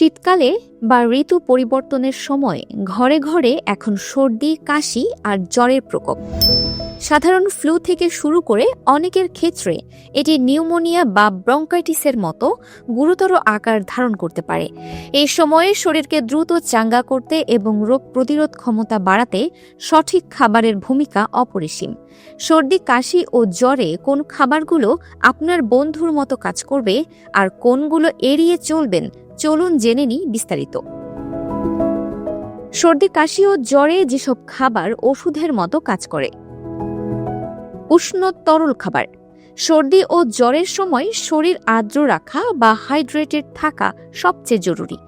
শীতকালে বা ঋতু পরিবর্তনের সময় ঘরে ঘরে এখন সর্দি, কাশি আর জ্বরের প্রকোপ। সাধারণ ফ্লু থেকে শুরু করে অনেকের ক্ষেত্রে এটি নিউমোনিয়া বা ব্রঙ্কাইটিসের মতো গুরুতর আকার ধারণ করতে পারে। এই সময়ে শরীরকে দ্রুত চাঙ্গা করতে এবং রোগ প্রতিরোধ ক্ষমতা বাড়াতে সঠিক খাবারের ভূমিকা অপরিসীম। সর্দি, কাশি ও জ্বরে কোন খাবারগুলো আপনার বন্ধুর মতো কাজ করবে আর কোনগুলো এড়িয়ে চলবেন, চলুন জেনে নিই বিস্তারিত। সর্দি, কাশি ও জ্বরে যেসব খাবার ওষুধের মতো কাজ করে। উষ্ণ তরল খাবার। সর্দি ও জ্বরের সময় শরীর আর্দ্র রাখা বা হাইড্রেটেড থাকা সবচেয়ে জরুরি।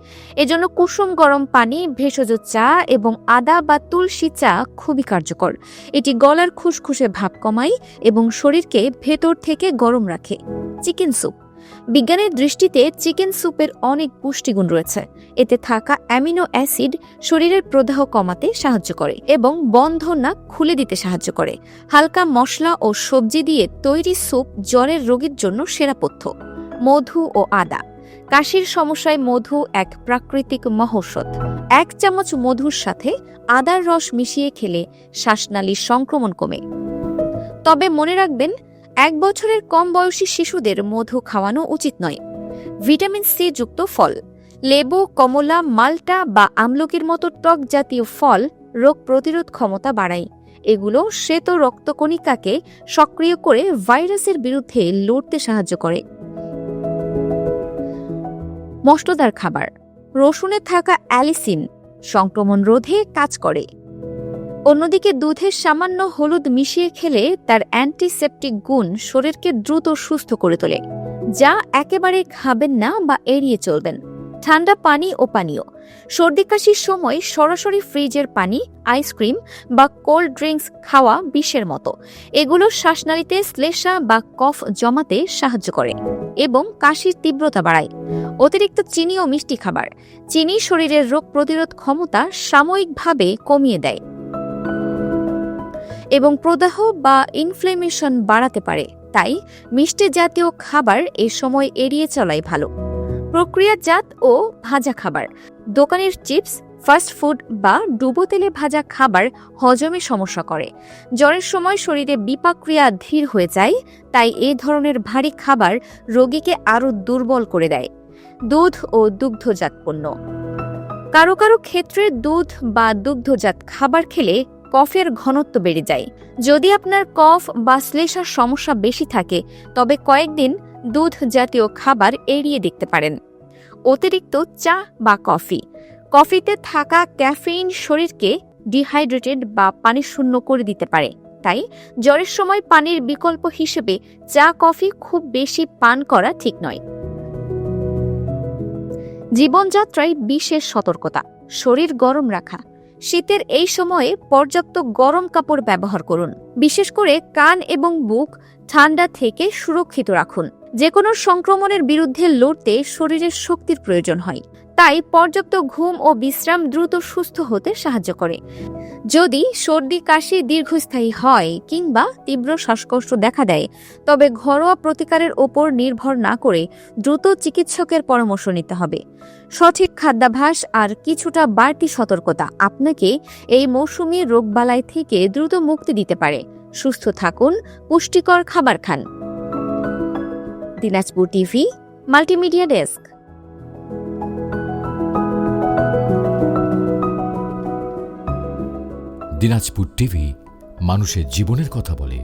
এজন্য কুসুম গরম পানি, ভেষজ চা এবং আদা বা তুলসী চা খুবই কার্যকর। এটি গলার খুসখুসে ভাব কমায় এবং শরীরকে ভেতর থেকে গরম রাখে। Chicken soup. বিজ্ঞানের দৃষ্টিতে চিকেন স্যুপের অনেক পুষ্টিগুণ রয়েছে। এতে থাকা অ্যামিনো অ্যাসিড শরীরের প্রদাহ কমাতে সাহায্য করে এবং বন্ধ নাক খুলে দিতে সাহায্য করে। হালকা মশলা ও সবজি দিয়ে তৈরি স্যুপ জ্বরের রোগীর জন্য সেরা পথ্য। মধু ও আদা। কাশির সমস্যায় মধু এক প্রাকৃতিক মহৌষধ। 1 চামচ মধুর সাথে আদার রস মিশিয়ে খেলে শ্বাসনালীর সংক্রমণ কমে। তবে মনে রাখবেন, 1 বছরের কম বয়সী শিশুদের মধু খাওয়ানো উচিত নয়। ভিটামিন সি যুক্ত ফল। লেবু, কমলা, মাল্টা বা আমলকির মতো টক জাতীয় ফল রোগ প্রতিরোধ ক্ষমতা বাড়ায়। এগুলো শ্বেত রক্তকণিকাকে সক্রিয় করে ভাইরাসের বিরুদ্ধে লড়তে সাহায্য করে। মশলাদার খাবার। রসুনে থাকা অ্যালিসিন সংক্রমণ রোধে কাজ করে। অন্যদিকে দুধে সামান্য হলুদ মিশিয়ে খেলে তার অ্যান্টিসেপটিক গুণ শরীরকে দ্রুত সুস্থ করে তোলে। যা একেবারে খাবেন না বা এড়িয়ে চলবেন। ঠান্ডা পানি ও পানীয়। সর্দি কাশির সময় সরাসরি ফ্রিজের পানি, আইসক্রিম বা কোল্ড ড্রিঙ্কস খাওয়া বিষের মতো। এগুলো শ্বাসনালীতে শ্লেষ্মা বা কফ জমাতে সাহায্য করে এবং কাশির তীব্রতা বাড়ায়। অতিরিক্ত চিনি ও মিষ্টি খাবার। চিনি শরীরের রোগ প্রতিরোধ ক্ষমতা সাময়িকভাবে কমিয়ে দেয় এবং প্রদাহ বা ইনফ্লেমেশন বাড়াতে পারে। তাই মিষ্টি জাতীয় খাবার এ সময় এড়িয়ে চলাই ভালো। প্রক্রিয়াজাত ও ভাজা খাবার। দোকানের চিপস, ফাস্ট ফুড বা ডুবো তেলে ভাজা খাবার হজমে সমস্যা করে। জ্বরের সময় শরীরে বিপাকক্রিয়া ধীর হয়ে যায়, তাই এই ধরনের ভারী খাবার রোগীকে আরও দুর্বল করে দেয়। দুধ ও দুগ্ধজাত পণ্য। কারো কারো ক্ষেত্রে দুধ বা দুগ্ধজাত খাবার খেলে কফের ঘনত্ব বেড়ে যায়। যদি আপনার কফ বা শ্লেষ্মার সমস্যা বেশি থাকে, তবে কয়েকদিন দুধ জাতীয় খাবার এড়িয়ে দেখতে পারেন। অতিরিক্ত চা বা কফি। কফিতে থাকা ক্যাফেইন শরীরকে ডিহাইড্রেটেড বা পানিশূন্য করে দিতে পারে। তাই জ্বরের সময় পানির বিকল্প হিসেবে চা, কফি খুব বেশি পান করা ঠিক নয়। জীবনযাত্রায় বিশেষ সতর্কতা। শরীর গরম রাখা। শীতের এই সময়ে পর্যাপ্ত গরম কাপড় ব্যবহার করুন। বিশেষ করে কান এবং বুক ঠান্ডা থেকে সুরক্ষিত রাখুন। যে কোনো সংক্রমণের বিরুদ্ধে লড়তে শরীরের শক্তির প্রয়োজন হয়, তাই পর্যাপ্ত ঘুম ও বিশ্রাম দ্রুত সুস্থ হতে সাহায্য করে। যদি সর্দি, কাশি দীর্ঘস্থায়ী হয় কিংবা তীব্র শ্বাসকষ্ট দেখা দেয়, তবে ঘরোয়া প্রতিকারের ওপর নির্ভর না করে দ্রুত চিকিৎসকের পরামর্শ নিতে হবে। সঠিক খাদ্যাভ্যাস আর কিছুটা বাড়তি সতর্কতা আপনাকে এই মৌসুমী রোগবালাই থেকে দ্রুত মুক্তি দিতে পারে। সুস্থ থাকুন, পুষ্টিকর খাবার খান। Dinajpur TV multimedia desk. Dinajpur TV মানুষের জীবনের কথা বলে।